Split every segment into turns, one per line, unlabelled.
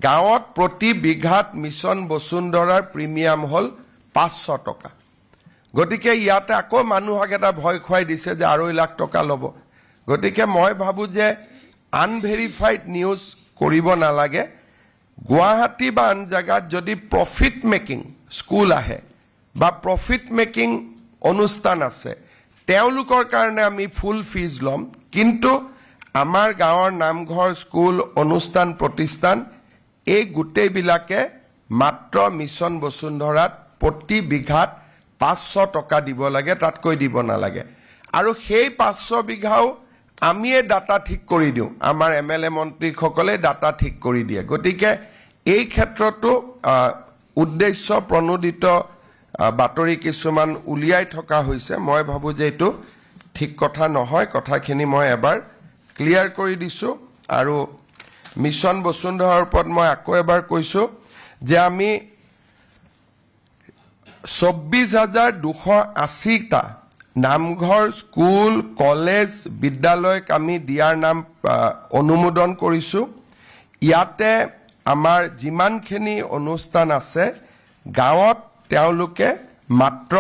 গাঁৱত প্ৰতি বিঘাত মিছন বসুন্ধৰাৰ প্ৰিমিয়াম হল 500 টকা গতিকে ইয়াতে আকৌ মানুহক এটা ভয় খুৱাই দিছে যে 2.5 লাখ টকা ল'ব গতিকে মই ভাবো যে আনভেৰিফাইড নিউজ কৰিব নালাগে গুৱাহাটী বা আন জায়গাত যদি প্ৰফিট মেকিং স্কুল আহে বা প্ৰফিট মেকিং অনুষ্ঠান আছে তেওঁলোকৰ কাৰণে আমি ফুল ফিজ লম কিন্তু আমাৰ গাঁৱৰ নামঘৰ স্কুল অনুষ্ঠান প্ৰতিষ্ঠান এই গোটেইবিলাকে মাত্ৰ মিছন বসুন্ধৰাত প্ৰতি বিঘাত 500 টকা দিব লাগে তাতকৈ দিব নালাগে আৰু সেই 500 বিঘাও আমিয়ে ডাটা ঠিক কৰি দিও আমাৰ এমএলএ মন্ত্ৰীসকলে ডাটা ঠিক কৰি দিয়ে গতিকে এই ক্ষেত্ৰটো উদ্দেশ্য প্ৰণোদিত বাতৰি কিছুমান উলিয়াই থকা হৈছে মই ভাবো যে এটো ঠিক কথা নহয় কথাখিনি মই এবাৰ ক্লিয়াৰ কৰি দিছো আৰু মিছন বসুন্ধৰাৰ ওপৰত মই আকৌ এবাৰ কৈছো যে আমি 24,280 টা নামঘৰ স্কুল কলেজ বিদ্যালয়ক আমি দিয়াৰ নাম অনুমোদন কৰিছো ইয়াতে আমাৰ যিমানখিনি অনুষ্ঠান আছে গাঁৱত তেওঁলোকে মাত্ৰ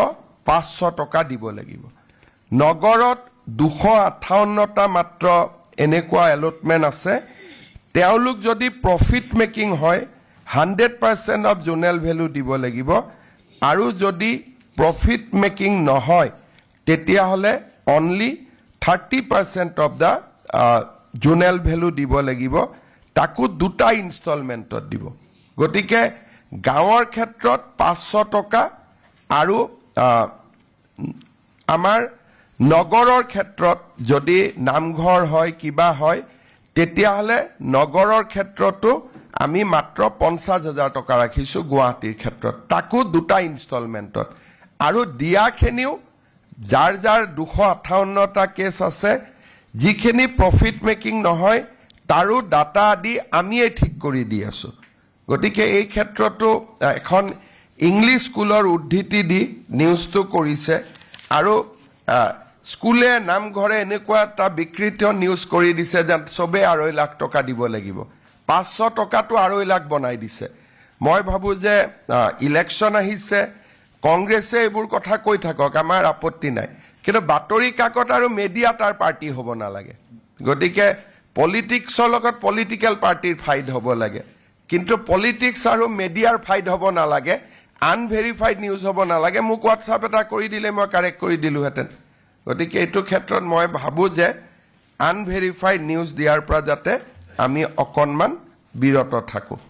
500 টকা দিব লাগিব নগৰত 258 টা মাত্ৰ এনেকুৱা এলটমেন্ট আছে তেওঁলোক যদি প্ৰফিট মেকিং হয় 100% অফ জোনেল ভ্যালু দিব লাগিব আৰু যদি প্ৰফিট মেকিং নহয় তেতিয়া হলে only 30% of the zonal value দিব লাগিব তাকো দুটা ইনষ্টলমেন্টত দিব গতিকে গাঁৱৰ ক্ষেত্ৰত 500 টকা আৰু আমাৰ নগৰৰ ক্ষেত্ৰত যদি নামঘৰ হয় কিবা হয় তেতিয়া হলে নগৰৰ ক্ষেত্ৰটো আমি মাত্ৰ 50,000 টকা ৰাখিছো গুৱাহাটীৰ ক্ষেত্ৰত তাকো দুটা ইনষ্টলমেন্টত আৰু দিয়াখিনিও যাৰ যাৰ 258 টা কেছ আছে যিখিনি প্ৰফিট মেকিং নহয় তাৰো ডাটা আদি আমিয়ে ঠিক কৰি দি আছো গতিকে এই ক্ষেত্ৰটো এখন ইংলিশ স্কুলৰ উদ্ধৃতি দি নিউজটো কৰিছে আৰু স্কুলে নামঘৰে এনেকুৱা এটা বিকৃত নিউজ কৰি দিছে যে সবে 2.5 লাখ টকা দিব লাগিব 500 টকাটো 2.5 লাখ বনাই দিছে মই ভাবো যে ইলেকশন আহিছে কংগ্ৰেছে এইবোৰ কথা কৈ থাকক আমাৰ আপত্তি নাই কিন্তু বাতৰি কাকত আৰু মিডিয়া তাৰ পাৰ্টি হ'ব নালাগে গতিকে পলিটিক্সৰ লগত পলিটিক্যাল পাৰ্টিৰ ফাইট হ'ব লাগে কিন্তু পলিটিক্স আৰু মিডিয়াৰ ফাইট হ'ব নালাগে আনভেৰিফাইড নিউজ হ'ব নালাগে মোক হোৱাটছআপ এটা কৰি দিলে মই কাৰেক্ট কৰি দিলোহেঁতেন গতিকে এইটো ক্ষেত্ৰত মই ভাবো যে আনভেৰিফাইড নিউজ দিয়াৰ পৰা যাতে আমি অকণমান বিৰত থাকো